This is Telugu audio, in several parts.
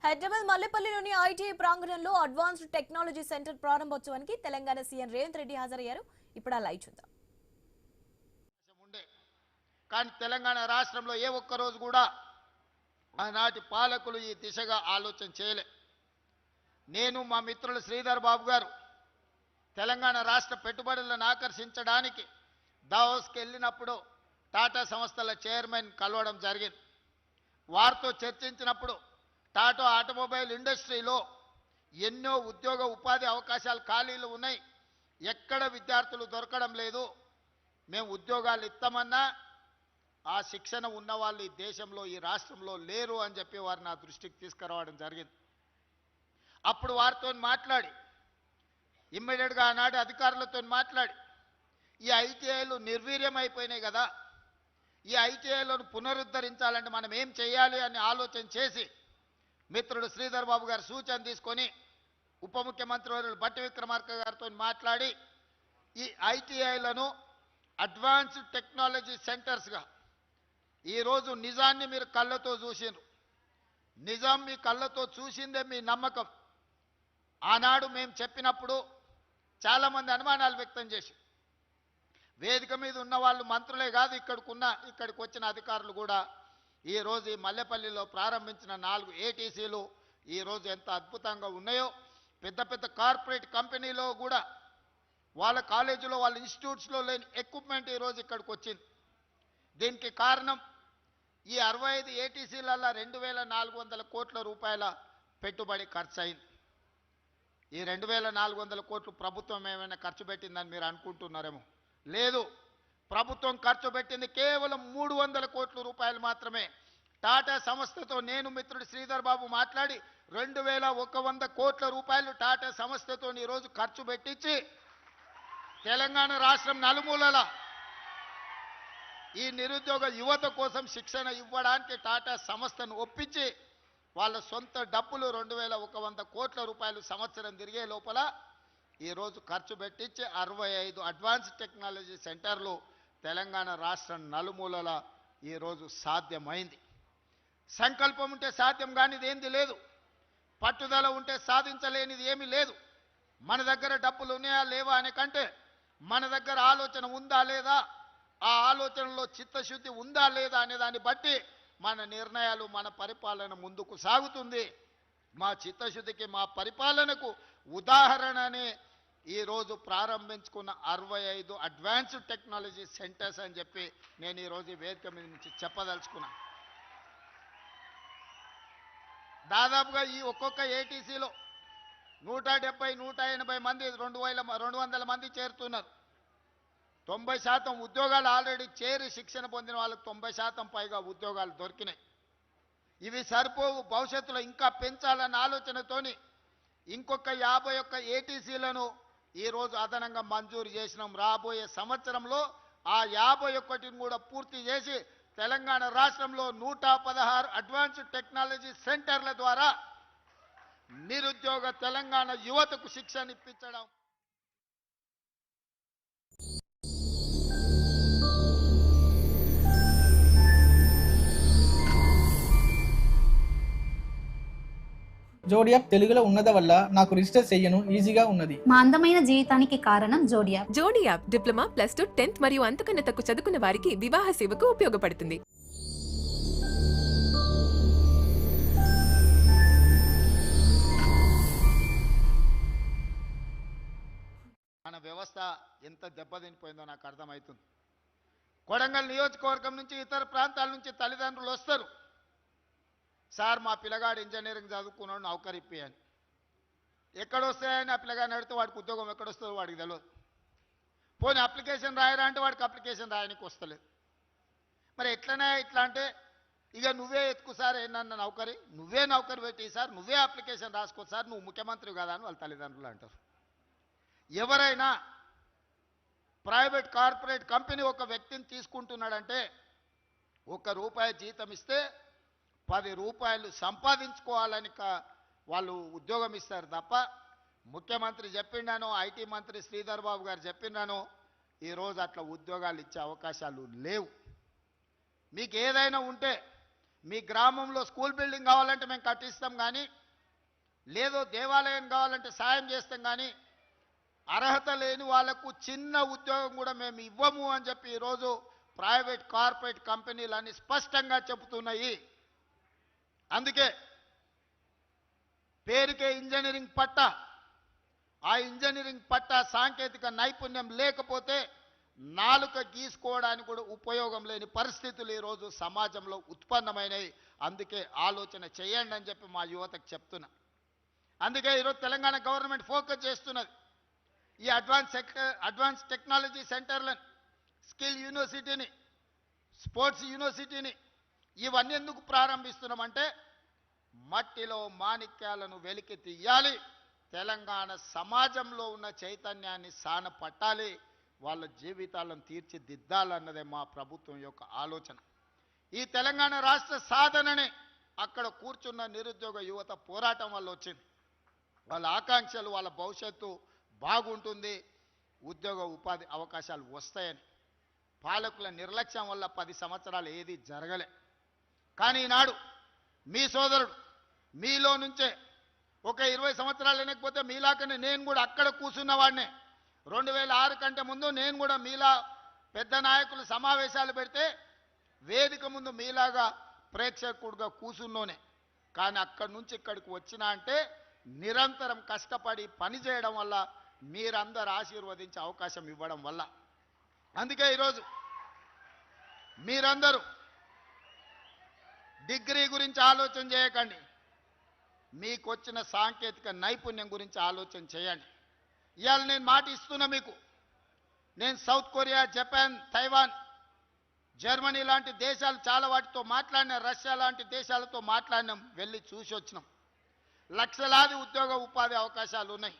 హైదరాబాద్ మల్లెపల్లిలోని ఐటీఐ ప్రాంగణంలో అడ్వాన్స్డ్ టెక్నాలజీ సెంటర్ ప్రారంభోత్సవానికి తెలంగాణ సీఎం రేవంత్ రెడ్డి హాజరయ్యారు. ఇప్పుడు ఆ లైవ్ చూద్దాం. కానీ తెలంగాణ రాష్ట్రంలో ఏ ఒక్క రోజు కూడా ఆనాటి పాలకులు ఈ దిశగా ఆలోచన చేయలే. నేను మా మిత్రులు శ్రీధర్ బాబు గారు తెలంగాణ రాష్ట్ర పెట్టుబడులను ఆకర్షించడానికి దావోస్కి వెళ్ళినప్పుడు టాటా సంస్థల చైర్మన్ కలవడం జరిగింది. వారితో చర్చించినప్పుడు టాటా ఆటోమొబైల్ ఇండస్ట్రీలో ఎన్నో ఉద్యోగ ఉపాధి అవకాశాలు ఖాళీలు ఉన్నాయి, ఎక్కడ విద్యార్థులు దొరకడం లేదు, మేము ఉద్యోగాలు ఇస్తామన్నా ఆ శిక్షణ ఉన్న వాళ్ళు ఈ దేశంలో ఈ రాష్ట్రంలో లేరు అని చెప్పి వారు నా దృష్టికి తీసుకురావడం జరిగింది. అప్పుడు వారితో మాట్లాడి ఇమ్మీడియట్గా ఆనాటి అధికారులతో మాట్లాడి ఈ ఐటీఐలు నిర్వీర్యం అయిపోయినాయి కదా, ఈ ఐటీఐలను పునరుద్ధరించాలంటే మనం ఏం చేయాలి అని ఆలోచన చేసి మిత్రుడు శ్రీధర్ బాబు గారు సూచన తీసుకొని ఉప ముఖ్యమంత్రి వర్యులు బట్టి విక్రమార్క గారితో మాట్లాడి ఈ ఐటీఐలను అడ్వాన్స్డ్ టెక్నాలజీ సెంటర్స్గా ఈరోజు నిజాన్ని మీరు కళ్ళతో చూసిండ్రు. నిజాం మీ కళ్ళతో చూసిందే మీ నమ్మకం. ఆనాడు మేము చెప్పినప్పుడు చాలామంది అనుమానాలు వ్యక్తం చేసి వేదిక మీద ఉన్న వాళ్ళు మంత్రులే కాదు, ఇక్కడికి వచ్చిన అధికారులు కూడా ఈరోజు ఈ మల్లెపల్లిలో ప్రారంభించిన 4 ఏటీసీలు ఈరోజు ఎంత అద్భుతంగా ఉన్నాయో. పెద్ద పెద్ద కార్పొరేట్ కంపెనీలో కూడా వాళ్ళ కాలేజీలో వాళ్ళ ఇన్స్టిట్యూట్స్లో లేని ఎక్విప్మెంట్ ఈరోజు ఇక్కడికి వచ్చింది. దీనికి కారణం ఈ 65 ఏటీసీలలో 2400 కోట్ల రూపాయల పెట్టుబడి ఖర్చు అయింది. ఈ 2400 కోట్లు ప్రభుత్వం ఏమైనా ఖర్చు పెట్టిందని మీరు అనుకుంటున్నారేమో. లేదు, ప్రభుత్వం ఖర్చు పెట్టింది కేవలం 300 కోట్ల రూపాయలు మాత్రమే. టాటా సంస్థతో నేను మిత్రుడు శ్రీధర్ బాబు మాట్లాడి 2100 కోట్ల రూపాయలు టాటా సంస్థతో ఈరోజు ఖర్చు పెట్టించి తెలంగాణ రాష్ట్రం నలుమూలల ఈ నిరుద్యోగ యువత కోసం శిక్షణ ఇవ్వడానికి టాటా సంస్థను ఒప్పించి వాళ్ళ సొంత డబ్బులు 2100 కోట్ల రూపాయలు సంవత్సరం తిరిగే లోపల ఈరోజు ఖర్చు పెట్టించి 65 అడ్వాన్స్ టెక్నాలజీ సెంటర్లు తెలంగాణ రాష్ట్రం నలుమూలల ఈరోజు సాధ్యమైంది. సంకల్పం ఉంటే సాధ్యం కానిది ఏంది లేదు, పట్టుదల ఉంటే సాధించలేనిది ఏమీ లేదు. మన దగ్గర డబ్బులు ఉన్నాయా లేవా అనే కంటే మన దగ్గర ఆలోచన ఉందా లేదా, ఆ ఆలోచనలో చిత్తశుద్ధి ఉందా లేదా అనే దాన్ని బట్టి మన నిర్ణయాలు మన పరిపాలన ముందుకు సాగుతుంది. మా చిత్తశుద్ధికి మా పరిపాలనకు ఉదాహరణనే ఈరోజు ప్రారంభించుకున్న 65 అడ్వాన్స్డ్ టెక్నాలజీ సెంటర్స్ అని చెప్పి నేను ఈరోజు వేదిక మీద నుంచి చెప్పదలుచుకున్నాను. దాదాపుగా ఈ ఒక్కొక్క ఏటీసీలో 170-180 మంది 200 మంది చేరుతున్నారు. 90% ఉద్యోగాలు ఆల్రెడీ చేరి శిక్షణ పొందిన వాళ్ళకి 90% పైగా ఉద్యోగాలు దొరికినాయి. ఇవి సరిపోవు, భవిష్యత్తులో ఇంకా పెంచాలన్న ఆలోచనతోని ఇంకొక 51 ఏటీసీలను ఈరోజు అదనంగా మంజూరు చేసినాం. రాబోయే సంవత్సరంలో ఆ 51ని కూడా పూర్తి చేసి తెలంగాణ రాష్ట్రంలో 116 అడ్వాన్స్డ్ టెక్నాలజీ సెంటర్ల ద్వారా నిరుద్యోగ తెలంగాణ యువతకు శిక్షణ ఇప్పించడం. జోడి యాప్ తెలుగులో ఉన్నది వల్ల నాకు రిజిస్టర్ చెయ్యను ఈజీగా ఉన్నది. మా అందమైన జీవితానికి కారణం జోడి యాప్. జోడి యాప్ డిప్లొమా, +2, 10th మరియు అంతకన్నా తక్కువ చదువుకున్న వారికి వివాహ సేవకు ఉపయోగపడుతుంది. మన వ్యవస్థ ఎంత దెబ్బతినిపోయిందో నాకు అర్థమవుతుంది. కొడంగల్ నియోజకవర్గం నుంచి ఇతర ప్రాంతాల నుంచి తల్లిదండ్రులు వస్తారు, సార్ మా పిల్లగాడు ఇంజనీరింగ్ చదువుకున్నాడు నౌకరీ ఇప్పియని. ఎక్కడొస్తాయని ఆ పిల్లగాడిని అడిగితే వాడికి ఉద్యోగం ఎక్కడొస్తుందో వాడికి తెలియదు. పోనీ అప్లికేషన్ రాయరా అంటే వాడికి అప్లికేషన్ రాయడానికి వస్తలేదు. మరి ఎట్లనే ఇట్లా అంటే ఇక నువ్వే ఎత్తుకు సార్ ఏంటన్న నౌకరీ, నువ్వే నౌకరీ పెట్టి సార్, నువ్వే అప్లికేషన్ రాసుకో సార్, నువ్వు ముఖ్యమంత్రి కదా అని వాళ్ళ తల్లిదండ్రులు అంటారు. ఎవరైనా ప్రైవేట్ కార్పొరేట్ కంపెనీ ఒక వ్యక్తిని తీసుకుంటున్నాడంటే ₹1 జీతం ఇస్తే 10 రూపాయలు సంపాదించుకోవాలని వాళ్ళు ఉద్యోగం ఇస్తారు తప్ప ముఖ్యమంత్రి చెప్పిండాను, ఐటీ మంత్రి శ్రీధర్ బాబు గారు చెప్పిండాను ఈరోజు అట్లా ఉద్యోగాలు ఇచ్చే అవకాశాలు లేవు. మీకు ఏదైనా ఉంటే మీ గ్రామంలో స్కూల్ బిల్డింగ్ కావాలంటే మేము కట్టిస్తాం కానీ, లేదో దేవాలయం కావాలంటే సాయం చేస్తాం కానీ, అర్హత లేని వాళ్లకు చిన్న ఉద్యోగం కూడా మేము ఇవ్వము అని చెప్పి ఈరోజు ప్రైవేట్ కార్పొరేట్ కంపెనీలన్నీ స్పష్టంగా చెబుతున్నాయి. అందుకే పేరుకే ఇంజనీరింగ్ పట్టా, ఆ ఇంజనీరింగ్ పట్టా సాంకేతిక నైపుణ్యం లేకపోతే నాలుక గీసుకోవడానికి కూడా ఉపయోగం లేని పరిస్థితులు ఈరోజు సమాజంలో ఉత్పన్నమైనవి. అందుకే ఆలోచన చేయండి అని చెప్పి మా యువతకు చెప్తున్నా. అందుకే ఈరోజు తెలంగాణ గవర్నమెంట్ ఫోకస్ చేస్తున్నది ఈ అడ్వాన్స్ టెక్నాలజీ సెంటర్లను, స్కిల్ యూనివర్సిటీని, స్పోర్ట్స్ యూనివర్సిటీని. ఇవన్నీ ఎందుకు ప్రారంభిస్తున్నామంటే మట్టిలో మాణిక్యాలను వెలికి తీయాలి, తెలంగాణ సమాజంలో ఉన్న చైతన్యాన్ని సాన పట్టాలి, వాళ్ళ జీవితాలను తీర్చిదిద్దాలన్నదే మా ప్రభుత్వం యొక్క ఆలోచన. ఈ తెలంగాణ రాష్ట్ర సాధనని అక్కడ కూర్చున్న నిరుద్యోగ యువత పోరాటం వల్ల వచ్చింది. వాళ్ళ ఆకాంక్షలు, వాళ్ళ భవిష్యత్తు బాగుంటుంది, ఉద్యోగ ఉపాధి అవకాశాలు వస్తాయని. పాలకుల నిర్లక్ష్యం వల్ల 10 సంవత్సరాలు ఏది జరగలే. కానీ ఈనాడు మీ సోదరుడు మీలో నుంచే ఒక 20 సంవత్సరాలు వెనకపోతే మీలాకనే నేను కూడా అక్కడ కూర్చున్నవాడినే. 2006 కంటే ముందు నేను కూడా మీలా పెద్ద నాయకులు సమావేశాలు పెడితే వేదిక ముందు మీలాగా ప్రేక్షకుడుగా కూర్చున్నోనే. కానీ అక్కడి నుంచి ఇక్కడికి వచ్చినా అంటే నిరంతరం కష్టపడి పనిచేయడం వల్ల, మీరందరూ ఆశీర్వదించే అవకాశం ఇవ్వడం వల్ల. అందుకే ఈరోజు మీరందరూ డిగ్రీ గురించి ఆలోచన చేయకండి, మీకు వచ్చిన సాంకేతిక నైపుణ్యం గురించి ఆలోచన చేయండి. ఇవాళ నేను మాట ఇస్తున్నా మీకు. నేను south Korea, Japan, Taiwan, Germany లాంటి దేశాలు చాలా వాటితో మాట్లాడినా, రష్యా లాంటి దేశాలతో మాట్లాడినాం, వెళ్ళి చూసి వచ్చినాం. లక్షలాది ఉద్యోగ ఉపాధి అవకాశాలు ఉన్నాయి.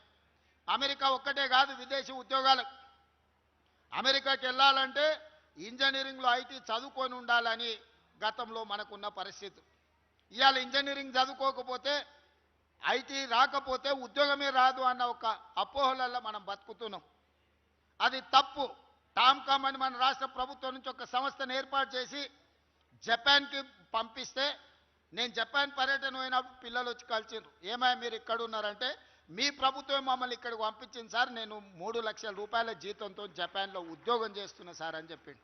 అమెరికా ఒక్కటే కాదు, విదేశీ ఉద్యోగాలు. అమెరికాకి వెళ్ళాలంటే ఇంజనీరింగ్లో ఐటీ చదువుకొని ఉండాలని గతంలో మనకున్న పరిస్థితి. ఇవాళ ఇంజనీరింగ్ చదువుకోకపోతే, ఐటీ రాకపోతే ఉద్యోగమే రాదు అన్న ఒక అపోహలలో మనం బతుకుతున్నాం. అది తప్పు. టామ్కామ్ అని మన రాష్ట్ర ప్రభుత్వం నుంచి ఒక సంస్థను ఏర్పాటు చేసి జపాన్కి పంపిస్తే, నేను జపాన్ పర్యటన పోయినప్పుడు పిల్లలు వచ్చి కలిసిండ్రు. ఏమయ్య మీరు ఇక్కడ ఉన్నారంటే, మీ ప్రభుత్వం మమ్మల్ని ఇక్కడికి పంపించింది సార్, నేను 3 లక్షల రూపాయల జీతంతో జపాన్లో ఉద్యోగం చేస్తున్నా సార్ అని చెప్పిండు.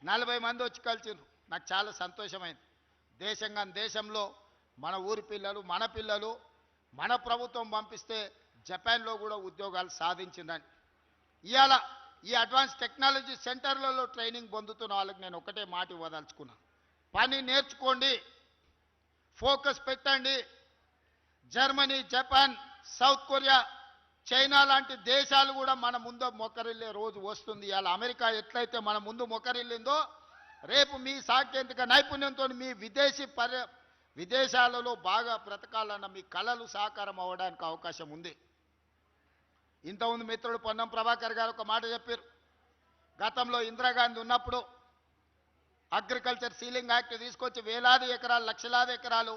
40 మంది వచ్చి కలిసిండ్రు. నాకు చాలా సంతోషమైంది. దేశంలో మన ఊరి పిల్లలు, మన పిల్లలు మన ప్రభుత్వం పంపిస్తే జపాన్లో కూడా ఉద్యోగాలు సాధించిందని. ఇవాళ ఈ అడ్వాన్స్ టెక్నాలజీ సెంటర్లలో ట్రైనింగ్ పొందుతున్న వాళ్ళకి నేను ఒకటే మాట ఇవ్వదలుచుకున్నా. పని నేర్చుకోండి, ఫోకస్ పెట్టండి. Germany, Japan, south Korea, China లాంటి దేశాలు కూడా మన ముందు మొక్కరిల్లే రోజు వస్తుంది. ఇవాళ అమెరికా ఎట్లయితే మన ముందు మొక్కరిల్లిందో, రేపు మీ సాంకేతిక నైపుణ్యంతో మీ విదేశాలలో బాగా బ్రతకాలన్న మీ కళలు సాకారం అవ్వడానికి అవకాశం ఉంది. ఇంతకుముందు మిత్రుడు పొన్నం ప్రభాకర్ గారు ఒక మాట చెప్పారు. గతంలో ఇందిరాగాంధీ ఉన్నప్పుడు అగ్రికల్చర్ సీలింగ్ యాక్ట్ తీసుకొచ్చి వేలాది ఎకరాలు, లక్షలాది ఎకరాలు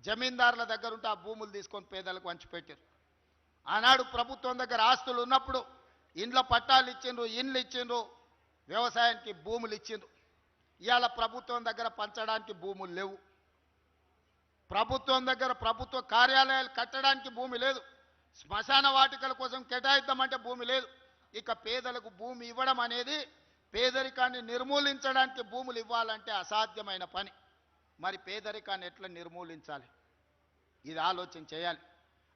జమీందారుల దగ్గర ఉంటే ఆ భూములు తీసుకొని పేదలకు పంచిపెట్టారు. ఆనాడు ప్రభుత్వం దగ్గర ఆస్తులు ఉన్నప్పుడు ఇండ్ల పట్టాలు ఇచ్చిండ్రు, ఇండ్లు ఇచ్చిండ్రు, వ్యవసాయానికి భూములు ఇచ్చిండ్రు. ఇవాళ ప్రభుత్వం దగ్గర పంచడానికి భూములు లేవు. ప్రభుత్వం దగ్గర ప్రభుత్వ కార్యాలయాలు కట్టడానికి భూమి లేదు. శ్మశాన వాటికల కోసం కేటాయిద్దామంటే భూమి లేదు. ఇక పేదలకు భూమి ఇవ్వడం అనేది, పేదరికాన్ని నిర్మూలించడానికి భూములు ఇవ్వాలంటే అసాధ్యమైన పని. మరి పేదరికాన్ని ఎట్లా నిర్మూలించాలి, ఇది ఆలోచన చేయాలి.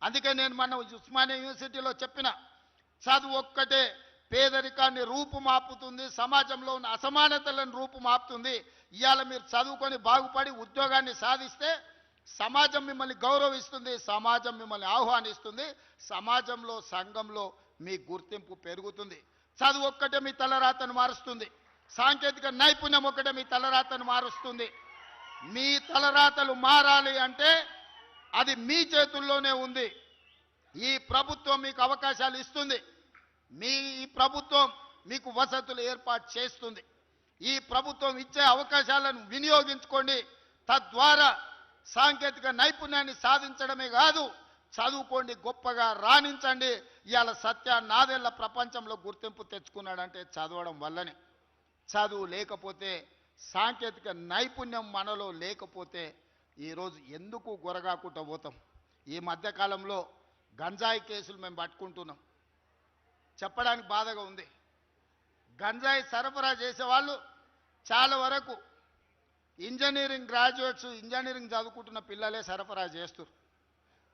అందుకే నేను మన ఉస్మానియా యూనివర్సిటీలో చెప్పిన, చదువు ఒక్కటే పేదరికాన్ని రూపుమాపుతుంది, సమాజంలో ఉన్న అసమానతలను రూపుమాపుతుంది. ఇవాళ మీరు చదువుకొని బాగుపడి ఉద్యోగాన్ని సాధిస్తే సమాజం మిమ్మల్ని గౌరవిస్తుంది, సమాజం మిమ్మల్ని ఆహ్వానిస్తుంది, సమాజంలో, సంఘంలో మీ గుర్తింపు పెరుగుతుంది. చదువు ఒక్కటే మీ తలరాతను మారుస్తుంది, సాంకేతిక నైపుణ్యం ఒక్కటే మీ తలరాతను మారుస్తుంది. మీ తలరాతలు మారాలి అంటే అది మీ చేతుల్లోనే ఉంది. ఈ ప్రభుత్వం మీకు అవకాశాలు ఇస్తుంది, ఈ ప్రభుత్వం మీకు వసతులు ఏర్పాటు చేస్తుంది. ఈ ప్రభుత్వం ఇచ్చే అవకాశాలను వినియోగించుకోండి. తద్వారా సాంకేతిక నైపుణ్యాన్ని సాధించడమే కాదు, చదువుకోండి, గొప్పగా రాణించండి. ఇవాళ సత్య నాదెళ్ల ప్రపంచంలో గుర్తింపు తెచ్చుకున్నాడంటే చదవడం వల్లనే. చదువు లేకపోతే సాంకేతిక నైపుణ్యం మనలో లేకపోతే ఈరోజు ఎందుకు గొరగాకుండా పోతాం? ఈ మధ్యకాలంలో గంజాయి కేసులు మేము పట్టుకుంటున్నాం. చెప్పడానికి బాధగా ఉంది. గంజాయి సరఫరా చేసేవాళ్ళు చాలా వరకు ఇంజనీరింగ్ గ్రాడ్యుయేట్స్, ఇంజనీరింగ్ చదువుకుంటున్న పిల్లలే సరఫరా చేస్తారు.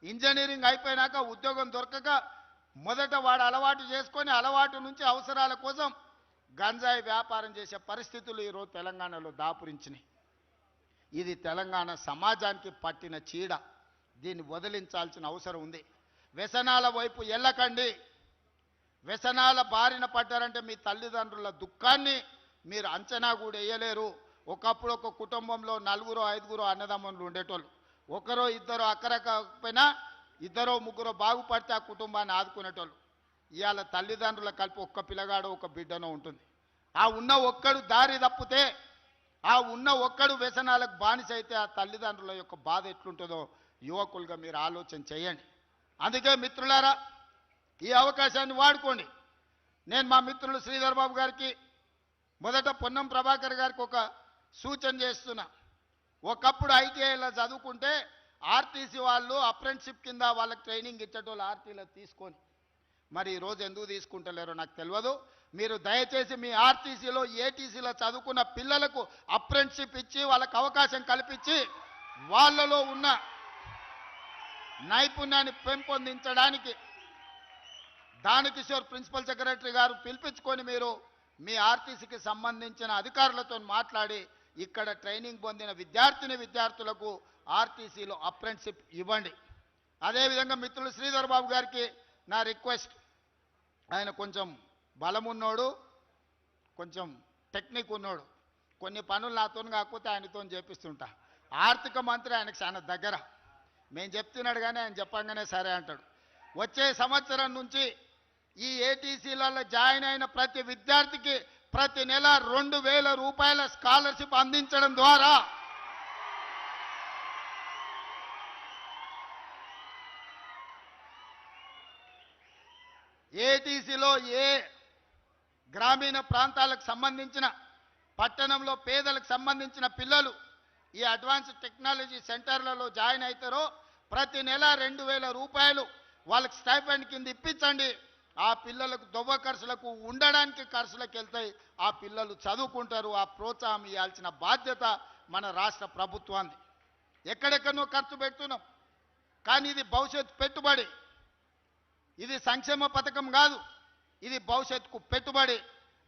ఇంజనీరింగ్ అయిపోయినాక ఉద్యోగం దొరకక మొదట వాడు అలవాటు చేసుకొని అలవాటు నుంచి అవసరాల కోసం గంజాయి వ్యాపారం చేసే పరిస్థితులు ఈరోజు తెలంగాణలో దాపురించినాయి. ఇది తెలంగాణ సమాజానికి పట్టిన చీడ. దీన్ని వదిలించాల్సిన అవసరం ఉంది. వ్యసనాల వైపు వెళ్ళకండి. వ్యసనాల బారిన పడ్డారంటే మీ తల్లిదండ్రుల దుఃఖాన్ని మీరు అంచనా కూడా వేయలేరు. ఒకప్పుడు ఒక కుటుంబంలో 4-5 అన్నదమ్ములు ఉండేటోళ్ళు. ఒకరో ఇద్దరు అక్కరకపోయినా 2-3 బాగుపడితే ఆ కుటుంబాన్ని ఆదుకునేటోళ్ళు. ఇవాళ తల్లిదండ్రుల కలిపి ఒక్క పిల్లగాడో ఒక బిడ్డనో ఉంటుంది. ఆ ఉన్న ఒక్కడు దారి తప్పితే, ఆ ఉన్న ఒక్కడు వ్యసనాలకు బానిస అయితే ఆ తల్లిదండ్రుల యొక్క బాధ ఎట్లుంటుందో యువకులుగా మీరు ఆలోచన చేయండి. అందుకే మిత్రులారా, ఈ అవకాశాన్ని వాడుకోండి. నేను మా మిత్రులు శ్రీధర్ బాబు గారికి, మొదట పొన్నం ప్రభాకర్ గారికి ఒక సూచన చేస్తున్నా. ఒకప్పుడు ఐటీఐలో చదువుకుంటే ఆర్టీసీ వాళ్ళు అప్రెంటిషిప్ కింద వాళ్ళకి ట్రైనింగ్ ఇచ్చేటోళ్ళు ఆర్టీలో తీసుకొని, మరి ఈరోజు ఎందుకు తీసుకుంటలేరో నాకు తెలియదు. మీరు దయచేసి మీ ఆర్టీసీలో, ఏటీసీలో చదువుకున్న పిల్లలకు అప్రెంటిషిప్ ఇచ్చి వాళ్ళకు అవకాశం కల్పించి వాళ్ళలో ఉన్న నైపుణ్యాన్ని పెంపొందించడానికి దానకిషోర్ ప్రిన్సిపల్ సెక్రటరీ గారు పిలిపించుకొని మీరు మీ ఆర్టీసీకి సంబంధించిన అధికారులతో మాట్లాడి ఇక్కడ ట్రైనింగ్ పొందిన విద్యార్థులకు ఆర్టీసీలో అప్రెంటిషిప్ ఇవ్వండి. అదేవిధంగా మిత్రులు శ్రీధర్ బాబు గారికి నా రిక్వెస్ట్, ఆయన కొంచెం బలం ఉన్నోడు, కొంచెం టెక్నిక్ ఉన్నోడు. కొన్ని పనులు నాతో కాకపోతే ఆయనతో చేపిస్తుంటా. ఆర్థిక మంత్రి ఆయనకు చాలా దగ్గర. మేము చెప్తున్నాడు కానీ ఆయన చెప్పంగానే సరే అంటాడు. వచ్చే సంవత్సరం నుంచి ఈ ఏటీసీలలో జాయిన్ అయిన ప్రతి విద్యార్థికి ప్రతి నెల 2,000 రూపాయల స్కాలర్షిప్ అందించడం ద్వారా ఏటీసీలో ఏ గ్రామీణ ప్రాంతాలకు సంబంధించిన, పట్టణంలో పేదలకు సంబంధించిన పిల్లలు ఈ అడ్వాన్స్ టెక్నాలజీ సెంటర్లలో జాయిన్ అవుతారో ప్రతి నెల 2,000 రూపాయలు వాళ్ళకి స్టైపెండ్ కింద ఇప్పించండి. ఆ పిల్లలకు దొవ్వ ఖర్చులకు, ఉండడానికి ఖర్చులకు వెళ్తాయి. ఆ పిల్లలు చదువుకుంటారు. ఆ ప్రోత్సాహం ఇవ్వాల్సిన బాధ్యత మన రాష్ట్ర ప్రభుత్వాన్ని. ఎక్కడెక్కడో ఖర్చు పెడుతున్నాం, కానీ ఇది భవిష్యత్తు పెట్టుబడి. ఇది సంక్షేమ పథకం కాదు, ఇది భవిష్యత్తుకు పెట్టుబడి.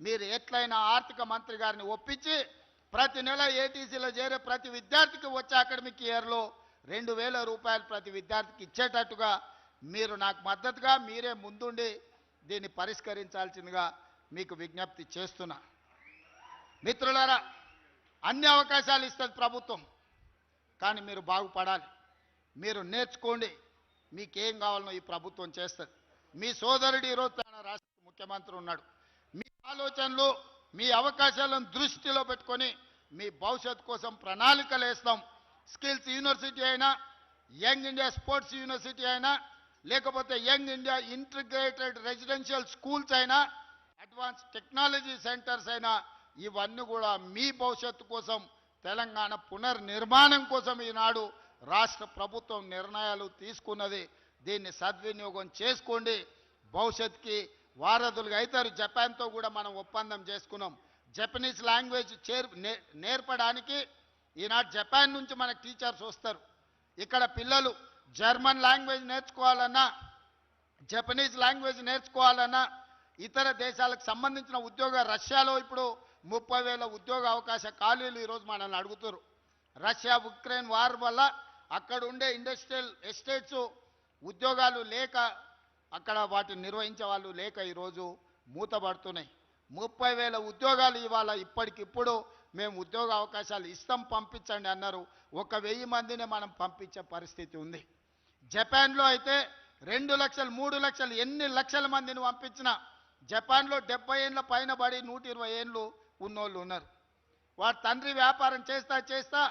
మీరు ఎట్లయినా ఆర్థిక మంత్రి గారిని ఒప్పించి ప్రతి నెల ఏటీసీలో చేరే ప్రతి విద్యార్థికి వచ్చే అకాడమిక్ ఇయర్లో 2,000 రూపాయలు ప్రతి విద్యార్థికి ఇచ్చేటట్టుగా మీరు నాకు మద్దతుగా మీరే ముందుండి దీన్ని పరిష్కరించాల్సిందిగా మీకు విజ్ఞప్తి చేస్తున్నా. మిత్రులారా, అన్ని అవకాశాలు ఇస్తుంది ప్రభుత్వం, కానీ మీరు బాగుపడాలి. మీరు నేర్చుకోండి. మీకేం కావాలనో ఈ ప్రభుత్వం చేస్తుంది. మీ సోదరుడు ఈరోజు తన రాష్ట్ర ముఖ్యమంత్రి ఉన్నాడు. మీ ఆలోచనలు, మీ అవకాశాలను దృష్టిలో పెట్టుకొని మీ భవిష్యత్తు కోసం ప్రణాళికలు వేస్తాం. స్కిల్స్ యూనివర్సిటీ అయినా, యంగ్ ఇండియా స్పోర్ట్స్ యూనివర్సిటీ అయినా, లేకపోతే young India integrated residential schools అయినా, అడ్వాన్స్ టెక్నాలజీ సెంటర్స్ అయినా, ఇవన్నీ కూడా మీ భవిష్యత్తు కోసం, తెలంగాణ పునర్నిర్మాణం కోసం ఈనాడు రాష్ట్ర ప్రభుత్వం నిర్ణయాలు తీసుకున్నది. దీన్ని సద్వినియోగం చేసుకోండి. భవిష్యత్తుకి వారధులుగా అవుతారు. జపాన్తో కూడా మనం ఒప్పందం చేసుకున్నాం. జపనీస్ లాంగ్వేజ్ నేర్పడానికి ఈనాడు జపాన్ నుంచి మనకు టీచర్స్ వస్తారు. ఇక్కడ పిల్లలు జర్మన్ లాంగ్వేజ్ నేర్చుకోవాలన్నా, జపనీస్ లాంగ్వేజ్ నేర్చుకోవాలన్నా, ఇతర దేశాలకు సంబంధించిన రష్యాలో ఇప్పుడు 30,000 ఉద్యోగ అవకాశ ఖాళీలు ఈరోజు మనల్ని అడుగుతారు. రష్యా ఉక్రెయిన్ వార్ వల్ల అక్కడ ఉండే ఇండస్ట్రియల్ ఎస్టేట్స్ ఉద్యోగాలు లేక, అక్కడ వాటిని నిర్వహించే వాళ్ళు లేక ఈరోజు మూతపడుతున్నాయి. 30,000 ఉద్యోగాలు ఇవాళ ఇప్పటికిప్పుడు మేము ఉద్యోగ అవకాశాలు ఇస్తాం, పంపించండి అన్నారు. 1,000 మందిని మనం పంపించే పరిస్థితి ఉంది. జపాన్లో అయితే 2 లక్షలు, 3 లక్షలు, ఎన్ని లక్షల మందిని పంపించినా జపాన్లో 70 ఏళ్ళ పైన పడి 120 ఏళ్ళు ఉన్నోళ్ళు ఉన్నారు. వాడు తండ్రి వ్యాపారం చేస్తా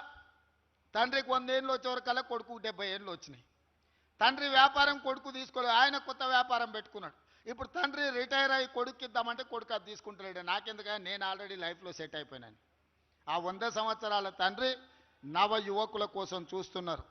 తండ్రికి 100 ఏళ్ళు వచ్చేవరకల్లా కొడుకు 70 ఏళ్ళు వచ్చినాయి. తండ్రి వ్యాపారం కొడుకు తీసుకోలేదు, ఆయన కొత్త వ్యాపారం పెట్టుకున్నాడు. ఇప్పుడు తండ్రి రిటైర్ అయ్యి కొడుకు ఇద్దామంటే కొడుకు అది తీసుకుంటలేడు. నాకెందుకని, నేను ఆల్రెడీ లైఫ్లో సెట్ అయిపోయినాను. ఆ 100 సంవత్సరాల తండ్రి నవ యువకుల కోసం చూస్తున్నారు.